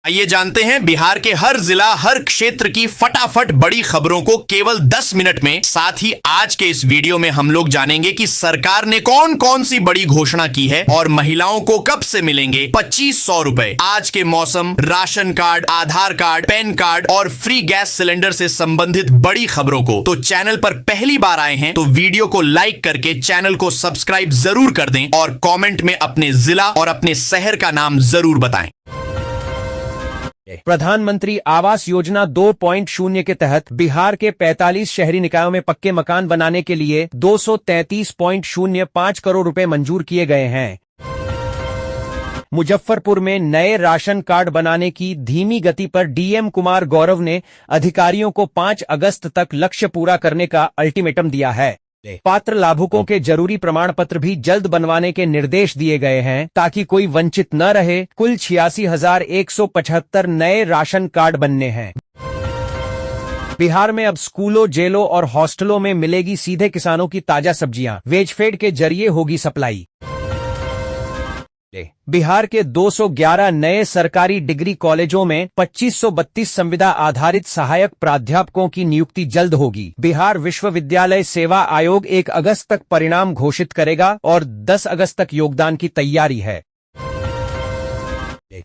आइए जानते हैं बिहार के हर जिला हर क्षेत्र की फटाफट बड़ी खबरों को केवल 10 मिनट में। साथ ही आज के इस वीडियो में हम लोग जानेंगे कि सरकार ने कौन कौन सी बड़ी घोषणा की है और महिलाओं को कब से मिलेंगे 2500 रुपए। आज के मौसम, राशन कार्ड, आधार कार्ड, पैन कार्ड और फ्री गैस सिलेंडर से संबंधित बड़ी खबरों को। तो चैनल पर पहली बार आए हैं तो वीडियो को लाइक करके चैनल को सब्सक्राइब जरूर कर दें और कॉमेंट में अपने जिला और अपने शहर का नाम जरूर बताएं। प्रधानमंत्री आवास योजना 2.0 के तहत बिहार के 45 शहरी निकायों में पक्के मकान बनाने के लिए 233.05 करोड़ रुपए मंजूर किए गए हैं। मुजफ्फरपुर में नए राशन कार्ड बनाने की धीमी गति पर डीएम कुमार गौरव ने अधिकारियों को 5 अगस्त तक लक्ष्य पूरा करने का अल्टीमेटम दिया है। पात्र लाभुकों के जरूरी प्रमाण पत्र भी जल्द बनवाने के निर्देश दिए गए हैं ताकि कोई वंचित न रहे। कुल 86,175 नए राशन कार्ड बनने हैं। बिहार में अब स्कूलों, जेलों और हॉस्टलों में मिलेगी सीधे किसानों की ताजा सब्जियां। वेजफेड के जरिए होगी सप्लाई। बिहार के 211 नए सरकारी डिग्री कॉलेजों में 2532 संविदा आधारित सहायक प्राध्यापकों की नियुक्ति जल्द होगी। बिहार विश्वविद्यालय सेवा आयोग 1 अगस्त तक परिणाम घोषित करेगा और 10 अगस्त तक योगदान की तैयारी है।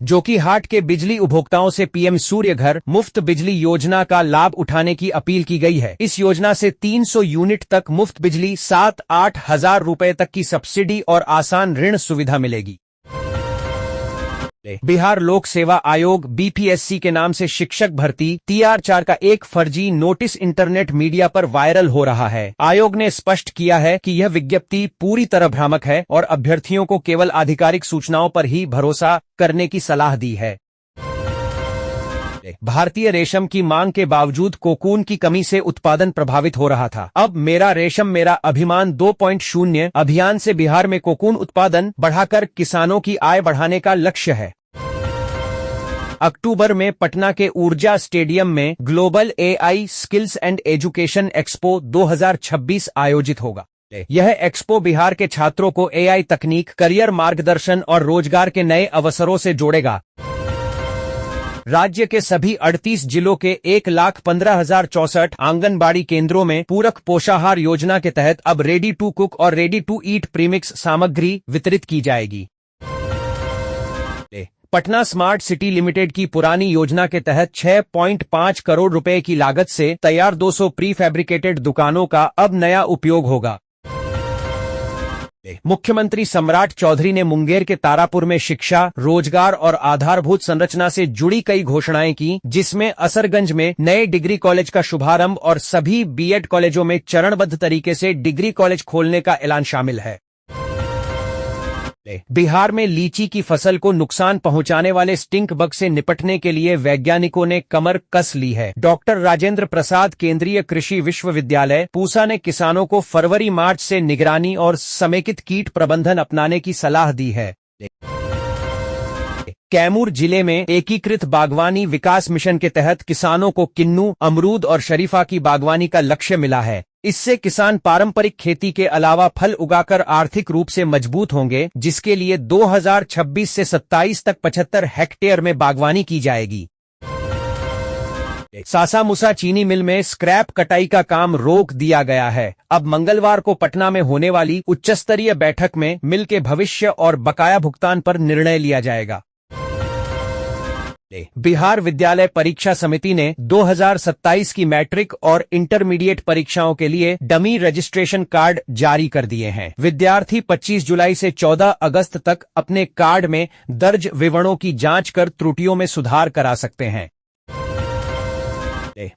जोकीहाट के बिजली उपभोक्ताओं से पीएम सूर्य घर मुफ्त बिजली योजना का लाभ उठाने की अपील की गई है। इस योजना से 300 यूनिट तक मुफ्त बिजली, 7-8 हजार रुपए तक की सब्सिडी और आसान ऋण सुविधा मिलेगी। बिहार लोक सेवा आयोग बीपीएससी के नाम से शिक्षक भर्ती TR4 का एक फर्जी नोटिस इंटरनेट मीडिया पर वायरल हो रहा है। आयोग ने स्पष्ट किया है कि यह विज्ञप्ति पूरी तरह भ्रामक है और अभ्यर्थियों को केवल आधिकारिक सूचनाओं पर ही भरोसा करने की सलाह दी है। भारतीय रेशम की मांग के बावजूद कोकून की कमी से उत्पादन प्रभावित हो रहा था। अब मेरा रेशम मेरा अभिमान 2.0 अभियान से बिहार में कोकून उत्पादन बढ़ाकर किसानों की आय बढ़ाने का लक्ष्य है। अक्टूबर में पटना के ऊर्जा स्टेडियम में global AI skills and education expo 2026 आयोजित होगा। यह एक्सपो बिहार के छात्रों को AI तकनीक, करियर मार्गदर्शन और रोजगार के नए अवसरों से जोड़ेगा। राज्य के सभी 38 जिलों के 1,15,064 आंगनबाड़ी केंद्रों में पूरक पोषाहार योजना के तहत अब रेडी टू कुक और रेडी टू ईट प्रीमिक्स सामग्री वितरित की जाएगी। पटना स्मार्ट सिटी लिमिटेड की पुरानी योजना के तहत 6.5 करोड़ रुपए की लागत से तैयार 200 प्री फैब्रिकेटेड दुकानों का अब नया उपयोग होगा। मुख्यमंत्री सम्राट चौधरी ने मुंगेर के तारापुर में शिक्षा, रोजगार और आधारभूत संरचना से जुड़ी कई घोषणाएं की, जिसमें असरगंज में नए डिग्री कॉलेज का शुभारंभ और सभी बीएड कॉलेजों में चरणबद्ध तरीके से डिग्री कॉलेज खोलने का ऐलान शामिल है। बिहार में लीची की फसल को नुकसान पहुंचाने वाले स्टिंक बग से निपटने के लिए वैज्ञानिकों ने कमर कस ली है। डॉक्टर राजेंद्र प्रसाद केंद्रीय कृषि विश्वविद्यालय पूसा ने किसानों को फरवरी-मार्च से निगरानी और समेकित कीट प्रबंधन अपनाने की सलाह दी है। कैमूर जिले में एकीकृत बागवानी विकास मिशन के तहत किसानों को किन्नू, अमरूद और शरीफा की बागवानी का लक्ष्य मिला है। इससे किसान पारंपरिक खेती के अलावा फल उगाकर आर्थिक रूप से मजबूत होंगे, जिसके लिए 2026 से 27 तक 75 हेक्टेयर में बागवानी की जाएगी। सासामुसा चीनी मिल में स्क्रैप कटाई का काम रोक दिया गया है। अब मंगलवार को पटना में होने वाली उच्चस्तरीय बैठक में मिल के भविष्य और बकाया भुगतान पर निर्णय लिया जाएगा। बिहार विद्यालय परीक्षा समिति ने 2027 की मैट्रिक और इंटरमीडिएट परीक्षाओं के लिए डमी रजिस्ट्रेशन कार्ड जारी कर दिए हैं। विद्यार्थी 25 जुलाई से 14 अगस्त तक अपने कार्ड में दर्ज विवरणों की जांच कर त्रुटियों में सुधार करा सकते हैं।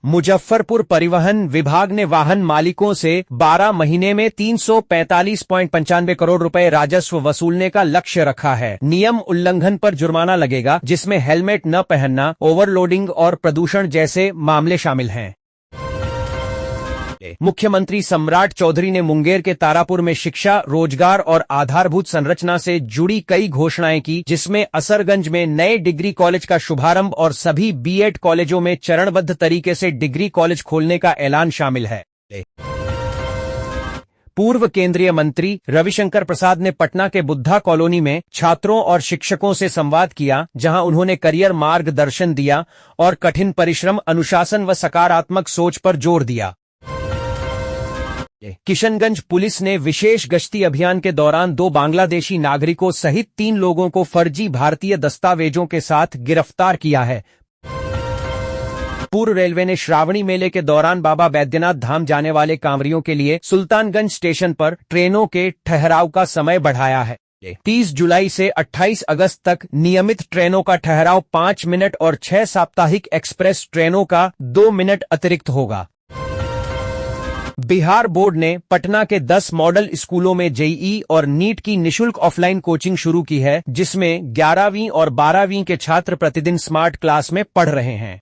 मुजफ्फरपुर परिवहन विभाग ने वाहन मालिकों से 12 महीने में 345.95 करोड़ रुपए राजस्व वसूलने का लक्ष्य रखा है। नियम उल्लंघन पर जुर्माना लगेगा, जिसमें हेलमेट न पहनना, ओवरलोडिंग और प्रदूषण जैसे मामले शामिल हैं। मुख्यमंत्री सम्राट चौधरी ने मुंगेर के तारापुर में शिक्षा, रोजगार और आधारभूत संरचना से जुड़ी कई घोषणाएं की, जिसमें असरगंज में नए डिग्री कॉलेज का शुभारंभ और सभी बीएड कॉलेजों में चरणबद्ध तरीके से डिग्री कॉलेज खोलने का ऐलान शामिल है। पूर्व केंद्रीय मंत्री रविशंकर प्रसाद ने पटना के बुद्धा कॉलोनी में छात्रों और शिक्षकों से संवाद किया, जहां उन्होंने करियर मार्गदर्शन दिया और कठिन परिश्रम, अनुशासन व सकारात्मक सोच पर जोर दिया। किशनगंज पुलिस ने विशेष गश्ती अभियान के दौरान 2 बांग्लादेशी नागरिकों सहित 3 लोगों को फर्जी भारतीय दस्तावेजों के साथ गिरफ्तार किया है। पूर्व रेलवे ने श्रावणी मेले के दौरान बाबा बैद्यनाथ धाम जाने वाले कांवरियों के लिए सुल्तानगंज स्टेशन पर ट्रेनों के ठहराव का समय बढ़ाया है। 30 जुलाई से 28 अगस्त तक नियमित ट्रेनों का ठहराव 5 मिनट और 6 साप्ताहिक एक्सप्रेस ट्रेनों का 2 मिनट अतिरिक्त होगा। बिहार बोर्ड ने पटना के 10 मॉडल स्कूलों में जेईई और नीट की निशुल्क ऑफलाइन कोचिंग शुरू की है, जिसमें 11वीं और 12वीं के छात्र प्रतिदिन स्मार्ट क्लास में पढ़ रहे हैं।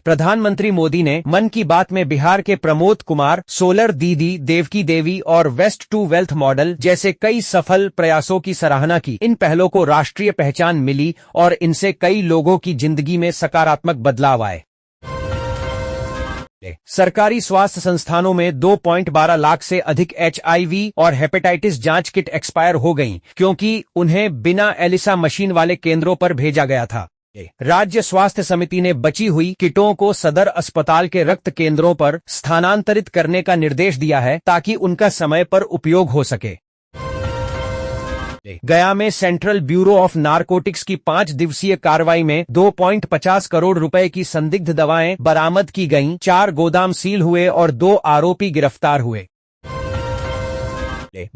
प्रधानमंत्री मोदी ने मन की बात में बिहार के प्रमोद कुमार, सोलर दीदी, देवकी देवी और वेस्ट टू वेल्थ मॉडल जैसे कई सफल प्रयासों की सराहना की। इन पहलों को राष्ट्रीय पहचान मिली और इनसे कई लोगों की जिंदगी में सकारात्मक बदलाव आए। सरकारी स्वास्थ्य संस्थानों में 2.12 लाख से अधिक HIV और हेपेटाइटिस जांच किट एक्सपायर हो गईं, क्योंकि उन्हें बिना एलिसा मशीन वाले केंद्रों पर भेजा गया था। राज्य स्वास्थ्य समिति ने बची हुई किटों को सदर अस्पताल के रक्त केंद्रों पर स्थानांतरित करने का निर्देश दिया है, ताकि उनका समय पर उपयोग हो सके। गया में सेंट्रल ब्यूरो ऑफ नारकोटिक्स की 5 दिवसीय कार्रवाई में 2.50 करोड़ रुपए की संदिग्ध दवाएं बरामद की गईं, 4 गोदाम सील हुए और 2 आरोपी गिरफ्तार हुए।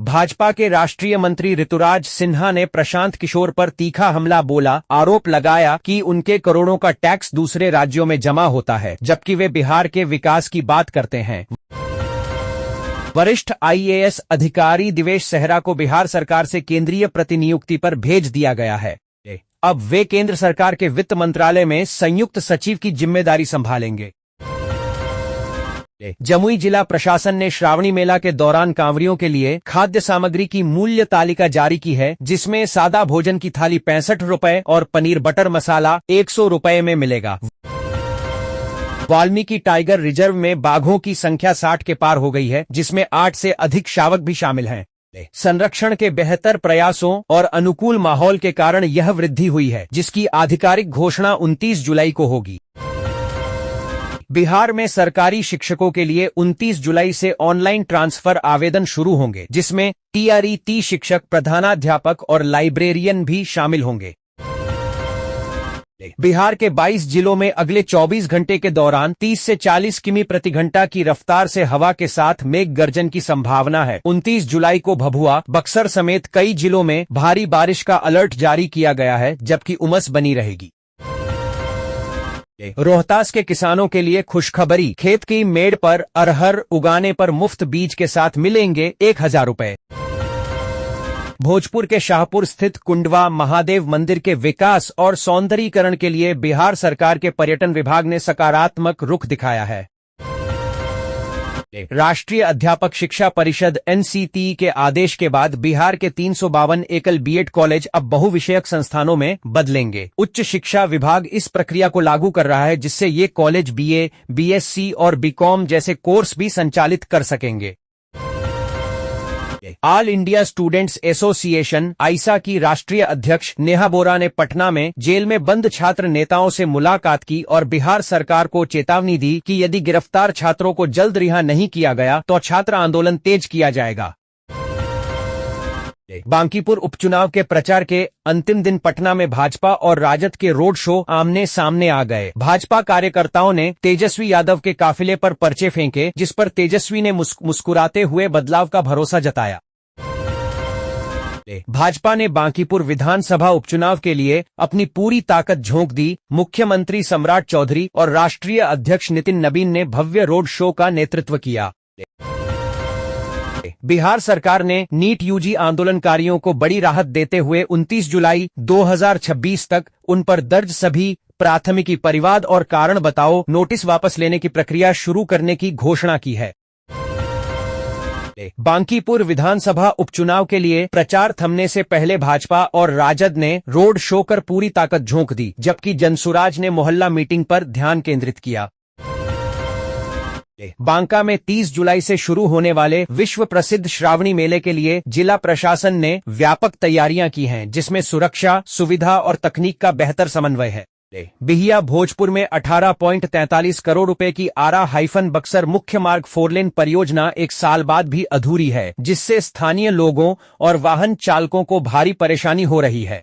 भाजपा के राष्ट्रीय मंत्री ऋतुराज सिन्हा ने प्रशांत किशोर पर तीखा हमला बोला, आरोप लगाया कि उनके करोड़ों का टैक्स दूसरे राज्यों में जमा होता है, जबकि वे बिहार के विकास की बात करते हैं। वरिष्ठ IAS अधिकारी दिवेश सेहरा को बिहार सरकार से केंद्रीय प्रतिनियुक्ति पर भेज दिया गया है। अब वे केंद्र सरकार के वित्त मंत्रालय में संयुक्त सचिव की जिम्मेदारी संभालेंगे। जमुई जिला प्रशासन ने श्रावणी मेला के दौरान कांवरियों के लिए खाद्य सामग्री की मूल्य तालिका जारी की है, जिसमें सादा भोजन की थाली 65 रुपए और पनीर बटर मसाला 100 रुपए में मिलेगा। वाल्मीकि टाइगर रिजर्व में बाघों की संख्या 60 के पार हो गई है, जिसमें 8 से अधिक शावक भी शामिल हैं। संरक्षण के बेहतर प्रयासों और अनुकूल माहौल के कारण यह वृद्धि हुई है, जिसकी आधिकारिक घोषणा 29 जुलाई को होगी। बिहार में सरकारी शिक्षकों के लिए 29 जुलाई से ऑनलाइन ट्रांसफर आवेदन शुरू होंगे, जिसमें TRET शिक्षक, प्रधानाध्यापक और लाइब्रेरियन भी शामिल होंगे। बिहार के 22 जिलों में अगले 24 घंटे के दौरान 30 से 40 किमी प्रति घंटा की रफ्तार से हवा के साथ मेघ गर्जन की संभावना है। 29 जुलाई को भभुआ, बक्सर समेत कई जिलों में भारी बारिश का अलर्ट जारी किया गया है, जबकि उमस बनी रहेगी। रोहतास के किसानों के लिए खुशखबरी, खेत की मेड़ पर अरहर उगाने पर मुफ्त बीज के साथ मिलेंगे 1000 रुपए। भोजपुर के शाहपुर स्थित कुंडवा महादेव मंदिर के विकास और सौंदर्यीकरण के लिए बिहार सरकार के पर्यटन विभाग ने सकारात्मक रुख दिखाया है। राष्ट्रीय अध्यापक शिक्षा परिषद NCTE के आदेश के बाद बिहार के 352 एकल B.Ed कॉलेज अब बहुविषयक संस्थानों में बदलेंगे। उच्च शिक्षा विभाग इस प्रक्रिया को लागू कर रहा है, जिससे ये कॉलेज BA, BSc और BCom जैसे कोर्स भी संचालित कर सकेंगे। ऑल इंडिया स्टूडेंट्स एसोसिएशन आइसा की राष्ट्रीय अध्यक्ष नेहा बोरा ने पटना में जेल में बंद छात्र नेताओं से मुलाकात की और बिहार सरकार को चेतावनी दी कि यदि गिरफ्तार छात्रों को जल्द रिहा नहीं किया गया तो छात्र आंदोलन तेज किया जाएगा। बांकीपुर उपचुनाव के प्रचार के अंतिम दिन पटना में भाजपा और राजद के रोड शो आमने सामने आ गए। भाजपा कार्यकर्ताओं ने तेजस्वी यादव के काफिले पर पर्चे फेंके, जिस पर तेजस्वी ने मुस्कुराते हुए बदलाव का भरोसा जताया। भाजपा ने बांकीपुर विधानसभा उपचुनाव के लिए अपनी पूरी ताकत झोंक दी। मुख्यमंत्री सम्राट चौधरी और राष्ट्रीय अध्यक्ष नितिन नबीन ने भव्य रोड शो का नेतृत्व किया। बिहार सरकार ने नीट यूजी आंदोलनकारियों को बड़ी राहत देते हुए 29 जुलाई 2026 तक उन पर दर्ज सभी प्राथमिकी, परिवाद और कारण बताओ नोटिस वापस लेने की प्रक्रिया शुरू करने की घोषणा की है। बांकीपुर विधानसभा उपचुनाव के लिए प्रचार थमने से पहले भाजपा और राजद ने रोड शो कर पूरी ताकत झोंक दी, जबकि जनसुराज ने मोहल्ला मीटिंग पर ध्यान केंद्रित किया। बांका में 30 जुलाई से शुरू होने वाले विश्व प्रसिद्ध श्रावणी मेले के लिए जिला प्रशासन ने व्यापक तैयारियां की हैं, जिसमें सुरक्षा, सुविधा और तकनीक का बेहतर समन्वय है। बिहिया भोजपुर में 18.43 करोड़ रुपए की आरा-बक्सर मुख्य मार्ग 4 लेन परियोजना 1 साल बाद भी अधूरी है, जिससे स्थानीय लोगों और वाहन चालकों को भारी परेशानी हो रही है।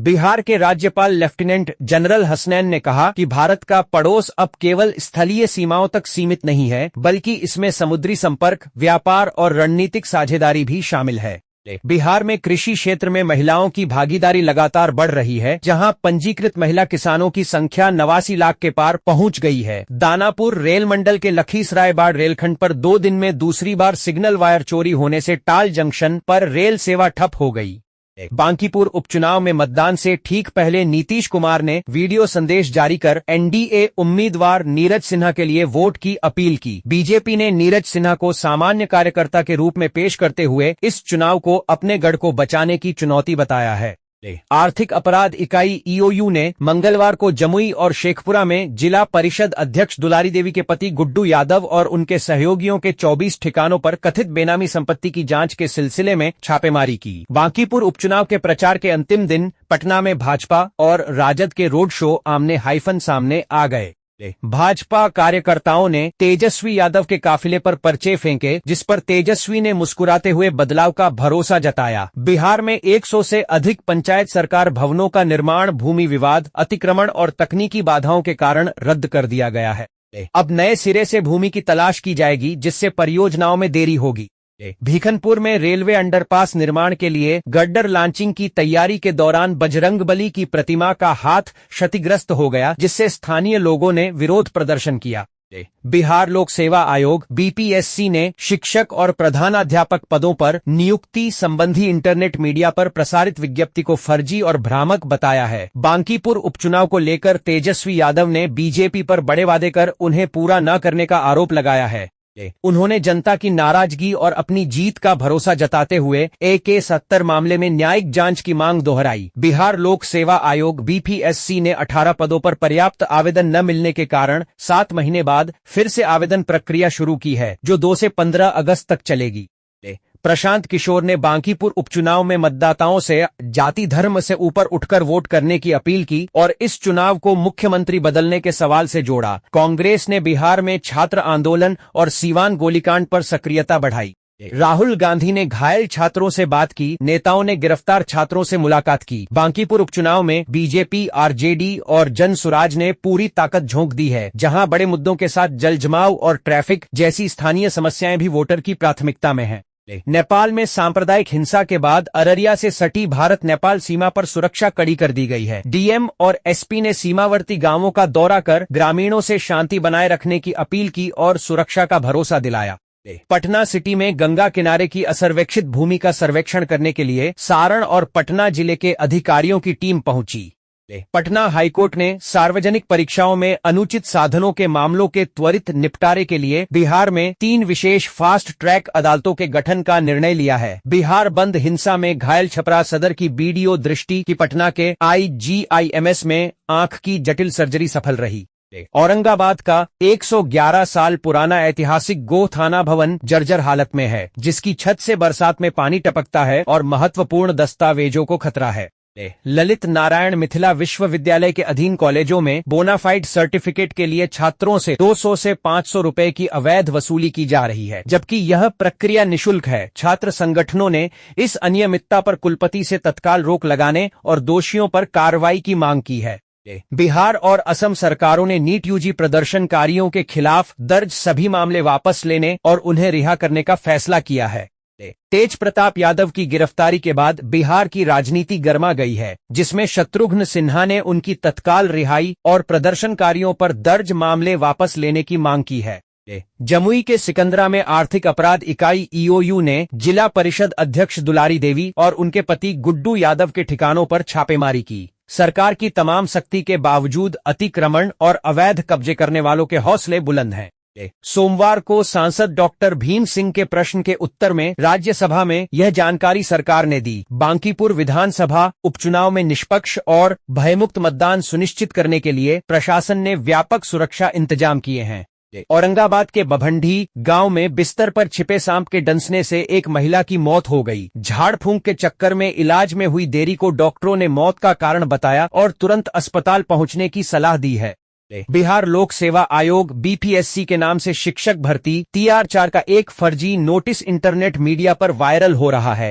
बिहार के राज्यपाल लेफ्टिनेंट जनरल हसनैन ने कहा कि भारत का पड़ोस अब केवल स्थलीय सीमाओं तक सीमित नहीं है, बल्कि इसमें समुद्री संपर्क, व्यापार और रणनीतिक साझेदारी भी शामिल है। बिहार में कृषि क्षेत्र में महिलाओं की भागीदारी लगातार बढ़ रही है, जहां पंजीकृत महिला किसानों की संख्या 89 लाख के पार पहुंच गई है। दानापुर रेल मंडल के लखीसराय बाढ़ रेलखंड पर 2 दिन में दूसरी बार सिग्नल वायर चोरी होने से टाल जंक्शन पर रेल सेवा ठप हो गई। बांकीपुर उपचुनाव में मतदान से ठीक पहले नीतीश कुमार ने वीडियो संदेश जारी कर एनडीए उम्मीदवार नीरज सिन्हा के लिए वोट की अपील की। बीजेपी ने नीरज सिन्हा को सामान्य कार्यकर्ता के रूप में पेश करते हुए इस चुनाव को अपने गढ़ को बचाने की चुनौती बताया है। आर्थिक अपराध इकाई ईओयू ने मंगलवार को जमुई और शेखपुरा में जिला परिषद अध्यक्ष दुलारी देवी के पति गुड्डू यादव और उनके सहयोगियों के 24 ठिकानों पर कथित बेनामी संपत्ति की जांच के सिलसिले में छापेमारी की। बांकीपुर उपचुनाव के प्रचार के अंतिम दिन पटना में भाजपा और राजद के रोड शो आमने सामने आ गए। भाजपा कार्यकर्ताओं ने तेजस्वी यादव के काफिले पर पर्चे फेंके, जिस पर तेजस्वी ने मुस्कुराते हुए बदलाव का भरोसा जताया। बिहार में 100 से अधिक पंचायत सरकार भवनों का निर्माण भूमि विवाद, अतिक्रमण और तकनीकी बाधाओं के कारण रद्द कर दिया गया है। अब नए सिरे से भूमि की तलाश की जाएगी, जिससे परियोजनाओं में देरी होगी। भीखनपुर में रेलवे अंडरपास निर्माण के लिए गर्डर लॉन्चिंग की तैयारी के दौरान बजरंगबली की प्रतिमा का हाथ क्षतिग्रस्त हो गया, जिससे स्थानीय लोगों ने विरोध प्रदर्शन किया। बिहार लोक सेवा आयोग बीपीएससी ने शिक्षक और प्रधानाध्यापक पदों पर नियुक्ति संबंधी इंटरनेट मीडिया पर प्रसारित विज्ञप्ति को फर्जी और भ्रामक बताया है। बांकीपुर उपचुनाव को लेकर तेजस्वी यादव ने बीजेपी पर बड़े वादे कर उन्हें पूरा न करने का आरोप लगाया है। उन्होंने जनता की नाराजगी और अपनी जीत का भरोसा जताते हुए AK-70 मामले में न्यायिक जांच की मांग दोहराई। बिहार लोक सेवा आयोग बीपीएससी ने 18 पदों पर पर्याप्त आवेदन न मिलने के कारण 7 महीने बाद फिर से आवेदन प्रक्रिया शुरू की है, जो 2 से 15 अगस्त तक चलेगी। प्रशांत किशोर ने बांकीपुर उपचुनाव में मतदाताओं से जाति धर्म से ऊपर उठकर वोट करने की अपील की और इस चुनाव को मुख्यमंत्री बदलने के सवाल से जोड़ा। कांग्रेस ने बिहार में छात्र आंदोलन और सीवान गोलीकांड पर सक्रियता बढ़ाई। राहुल गांधी ने घायल छात्रों से बात की। नेताओं ने गिरफ्तार छात्रों से मुलाकात की। बांकीपुर उपचुनाव में बीजेपी, आरजेडी और जनसुराज ने पूरी ताकत झोंक दी है, जहां बड़े मुद्दों के साथ जलजमाव और ट्रैफिक जैसी स्थानीय समस्याएं भी वोटर की प्राथमिकता में हैं। नेपाल में सांप्रदायिक हिंसा के बाद अररिया से सटी भारत नेपाल सीमा पर सुरक्षा कड़ी कर दी गई है। डीएम और एसपी ने सीमावर्ती गांवों का दौरा कर ग्रामीणों से शांति बनाए रखने की अपील की और सुरक्षा का भरोसा दिलाया। पटना सिटी में गंगा किनारे की असर्वेक्षित भूमि का सर्वेक्षण करने के लिए सारण और पटना जिले के अधिकारियों की टीम पहुंची। पटना हाईकोर्ट ने सार्वजनिक परीक्षाओं में अनुचित साधनों के मामलों के त्वरित निपटारे के लिए बिहार में 3 विशेष फास्ट ट्रैक अदालतों के गठन का निर्णय लिया है। बिहार बंद हिंसा में घायल छपरा सदर की बीडीओ दृष्टि की पटना के IGIMS में आंख की जटिल सर्जरी सफल रही। औरंगाबाद का 111 साल पुराना ऐतिहासिक गोह थाना भवन जर्जर हालत में है, जिसकी छत से बरसात में पानी टपकता है और महत्वपूर्ण दस्तावेजों को खतरा है। ललित नारायण मिथिला विश्वविद्यालय के अधीन कॉलेजों में बोनाफाइड सर्टिफिकेट के लिए छात्रों से 200 से 500 रुपए की अवैध वसूली की जा रही है, जबकि यह प्रक्रिया निशुल्क है। छात्र संगठनों ने इस अनियमितता पर कुलपति से तत्काल रोक लगाने और दोषियों पर कार्रवाई की मांग की है। बिहार और असम सरकारों ने नीट यूजी प्रदर्शनकारियों के खिलाफ दर्ज सभी मामले वापस लेने और उन्हें रिहा करने का फैसला किया है। तेज प्रताप यादव की गिरफ्तारी के बाद बिहार की राजनीति गर्मा गई है, जिसमें शत्रुघ्न सिन्हा ने उनकी तत्काल रिहाई और प्रदर्शनकारियों पर दर्ज मामले वापस लेने की मांग की है। जमुई के सिकंदरा में आर्थिक अपराध इकाई ईओयू ने जिला परिषद अध्यक्ष दुलारी देवी और उनके पति गुड्डू यादव के ठिकानों पर छापेमारी की। सरकार की तमाम सख्ती के बावजूद अतिक्रमण और अवैध कब्जे करने वालों के हौसले बुलंद हैं। सोमवार को सांसद डॉक्टर भीम सिंह के प्रश्न के उत्तर में राज्यसभा में यह जानकारी सरकार ने दी। बांकीपुर विधानसभा उपचुनाव में निष्पक्ष और भयमुक्त मतदान सुनिश्चित करने के लिए प्रशासन ने व्यापक सुरक्षा इंतजाम किए हैं। औरंगाबाद के बभंडी गांव में बिस्तर पर छिपे सांप के डंसने से एक महिला की मौत हो गई। झाड़ फूंक के चक्कर में इलाज में हुई देरी को डॉक्टरों ने मौत का कारण बताया और तुरंत अस्पताल पहुंचने की सलाह दी है। बिहार लोक सेवा आयोग बीपीएससी के नाम से शिक्षक भर्ती TR4 का एक फर्जी नोटिस इंटरनेट मीडिया पर वायरल हो रहा है।